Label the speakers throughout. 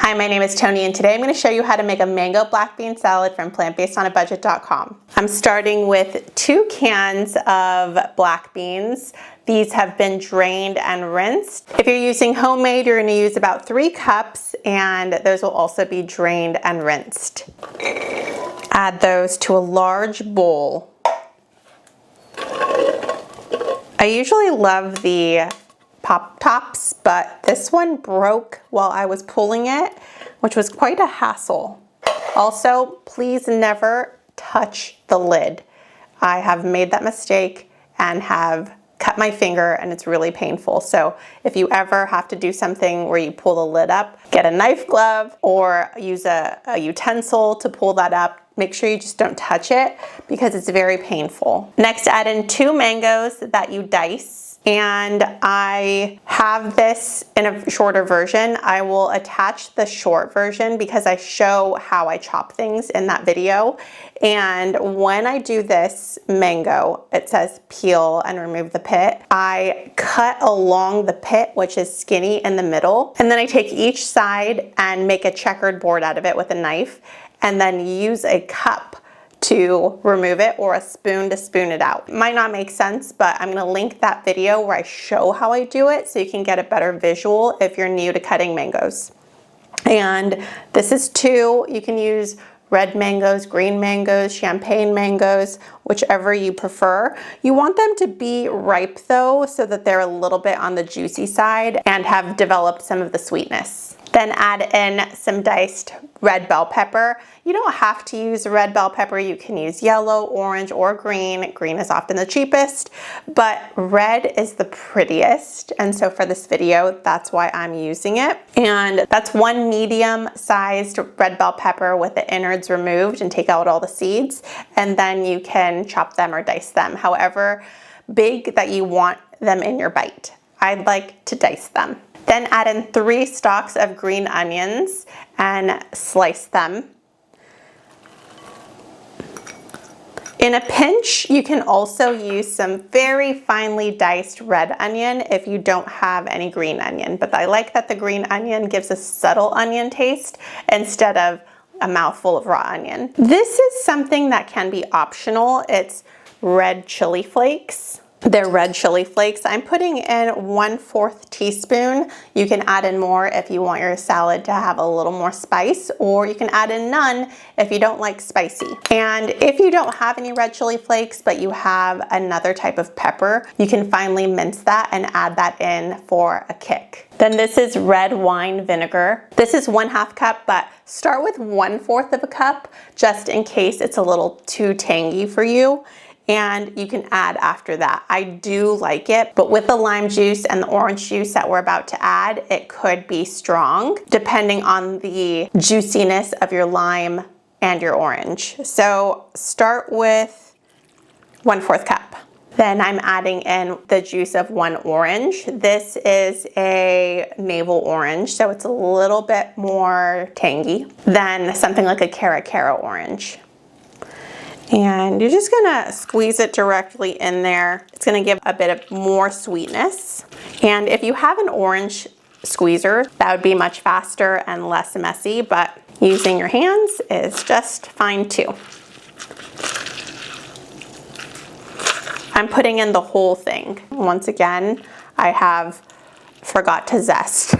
Speaker 1: Hi, my name is Tony, and today I'm going to show you how to make a mango black bean salad from plantbasedonabudget.com. I'm starting with 2 cans of black beans. These have been drained and rinsed. If you're using homemade, you're going to use about 3 cups, and those will also be drained and rinsed. Add those to a large bowl. I usually love the pop tops, but this one broke while I was pulling it, which was quite a hassle. Also, please never touch the lid. I have made that mistake and have cut my finger, and it's really painful. So if you ever have to do something where you pull the lid up, get a knife glove or use a utensil to pull that up. Make sure you just don't touch it because it's very painful. Next, add in 2 mangoes that you dice. And I have this in a shorter version. I will attach the short version because I show how I chop things in that video. And when I do this mango, it says peel and remove the pit. I cut along the pit, which is skinny in the middle. And then I take each side and make a checkered board out of it with a knife, and then use a cup to remove it or a spoon to spoon it out. It might not make sense, but I'm gonna link that video where I show how I do it so you can get a better visual if you're new to cutting mangoes. And this is 2. You can use red mangoes, green mangoes, champagne mangoes, whichever you prefer. You want them to be ripe though, so that they're a little bit on the juicy side and have developed some of the sweetness. Then add in some diced red bell pepper. You don't have to use red bell pepper. You can use yellow, orange, or green. Green is often the cheapest, but red is the prettiest. And so for this video, that's why I'm using it. And that's 1 medium-sized red bell pepper with the innards removed and take out all the seeds. And then you can chop them or dice them however big that you want them in your bite. I'd like to dice them. Then add in 3 stalks of green onions and slice them. In a pinch, you can also use some very finely diced red onion if you don't have any green onion. But I like that the green onion gives a subtle onion taste instead of a mouthful of raw onion. This is something that can be optional. It's red chili flakes. They're red chili flakes. I'm putting in 1/4 teaspoon. You can add in more if you want your salad to have a little more spice, or you can add in none if you don't like spicy. And if you don't have any red chili flakes, but you have another type of pepper, you can finely mince that and add that in for a kick. Then this is red wine vinegar. This is 1/2 cup, but start with 1/4 of a cup just in case it's a little too tangy for you. And you can add after that. I do like it, but with the lime juice and the orange juice that we're about to add, it could be strong depending on the juiciness of your lime and your orange. So start with 1/4 cup. Then I'm adding in the juice of 1 orange. This is a navel orange, so it's a little bit more tangy than something like a Cara orange. And you're just gonna squeeze it directly in there. It's gonna give a bit of more sweetness. And if you have an orange squeezer, that would be much faster and less messy, but using your hands is just fine too. I'm putting in the whole thing. Once again, I have forgot to zest.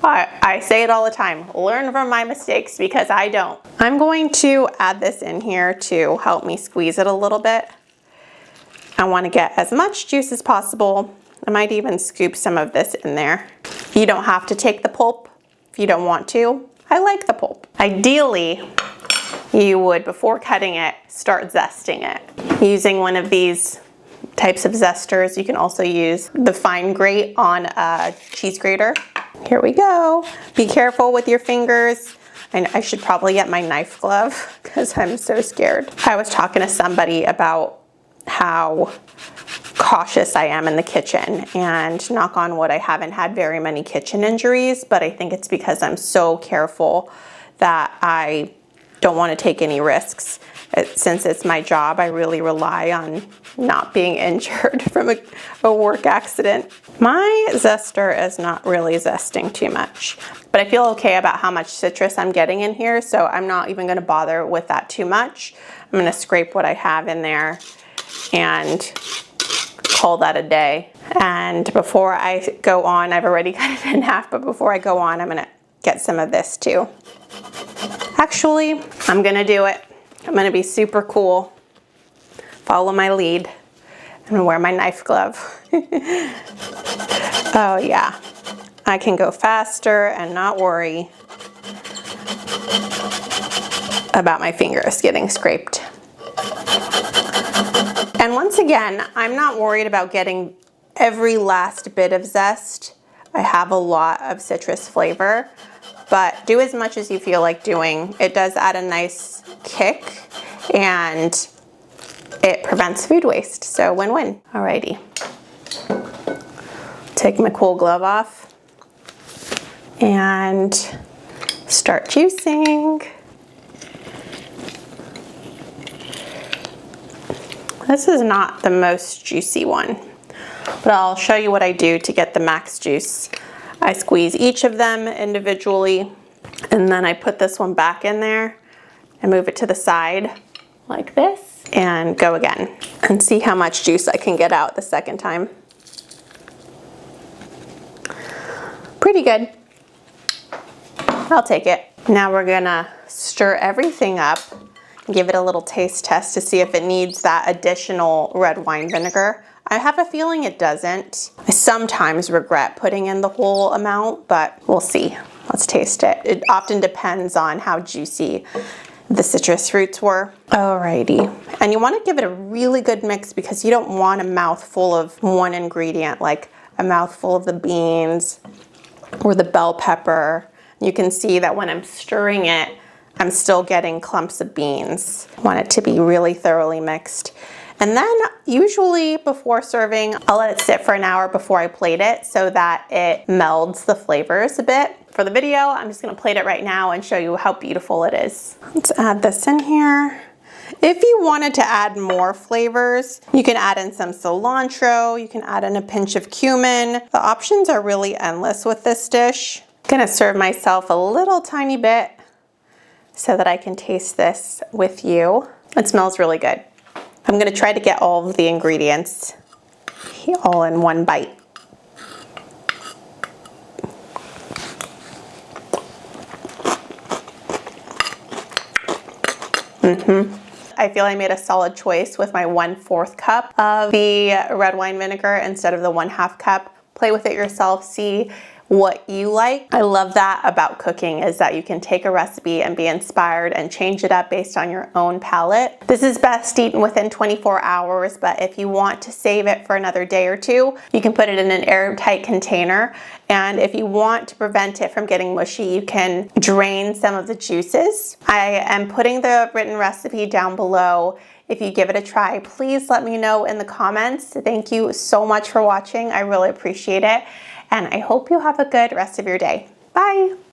Speaker 1: I say it all the time, learn from my mistakes because I don't. I'm going to add this in here to help me squeeze it a little bit. I want to get as much juice as possible. I might even scoop some of this in there. You don't have to take the pulp if you don't want to. I like the pulp. Ideally, you would, before cutting it, start zesting it. Using one of these types of zesters, you can also use the fine grate on a cheese grater. Here we go. Be careful with your fingers. And I should probably get my knife glove because I'm so scared. I was talking to somebody about how cautious I am in the kitchen, and knock on wood, I haven't had very many kitchen injuries, but I think it's because I'm so careful that I don't want to take any risks. Since it's my job, I really rely on not being injured from a work accident. My zester is not really zesting too much, but I feel okay about how much citrus I'm getting in here, so I'm not even gonna bother with that too much. I'm gonna scrape what I have in there and call that a day. And before I go on, I've already cut it in half, but before I go on, I'm gonna get some of this too. Actually, I'm gonna do it. I'm gonna be super cool. Follow my lead. I'm gonna wear my knife glove. Oh yeah, I can go faster and not worry about my fingers getting scraped. And once again, I'm not worried about getting every last bit of zest. I have a lot of citrus flavor, but do as much as you feel like doing. It does add a nice kick and it prevents food waste, so win-win. Alrighty, take my cool glove off and start juicing. This is not the most juicy one, but I'll show you what I do to get the max juice. I squeeze each of them individually, and then I put this one back in there and move it to the side like this, and go again, and see how much juice I can get out the second time. Pretty good. I'll take it. Now we're gonna stir everything up, give it a little taste test to see if it needs that additional red wine vinegar. I have a feeling it doesn't. I sometimes regret putting in the whole amount, but we'll see. Let's taste it. It often depends on how juicy the citrus fruits were. Alrighty, and you want to give it a really good mix because you don't want a mouthful of one ingredient, like a mouthful of the beans or the bell pepper. You can see that when I'm stirring it, I'm still getting clumps of beans. I want it to be really thoroughly mixed. And then usually before serving, I'll let it sit for an hour before I plate it so that it melds the flavors a bit. For the video, I'm just gonna plate it right now and show you how beautiful it is. Let's add this in here. If you wanted to add more flavors, you can add in some cilantro, you can add in a pinch of cumin. The options are really endless with this dish. I'm gonna serve myself a little tiny bit so that I can taste this with you. It smells really good. I'm gonna try to get all of the ingredients all in one bite. I feel I made a solid choice with my 1/4 cup of the red wine vinegar instead of the 1/2 cup. Play with it yourself, see what you like. I love that about cooking, is that you can take a recipe and be inspired and change it up based on your own palate. This is best eaten within 24 hours, but if you want to save it for another day or two, you can put it in an airtight container. And if you want to prevent it from getting mushy, you can drain some of the juices. I am putting the written recipe down below. If you give it a try, please let me know in the comments. Thank you so much for watching. I really appreciate it. And I hope you have a good rest of your day. Bye.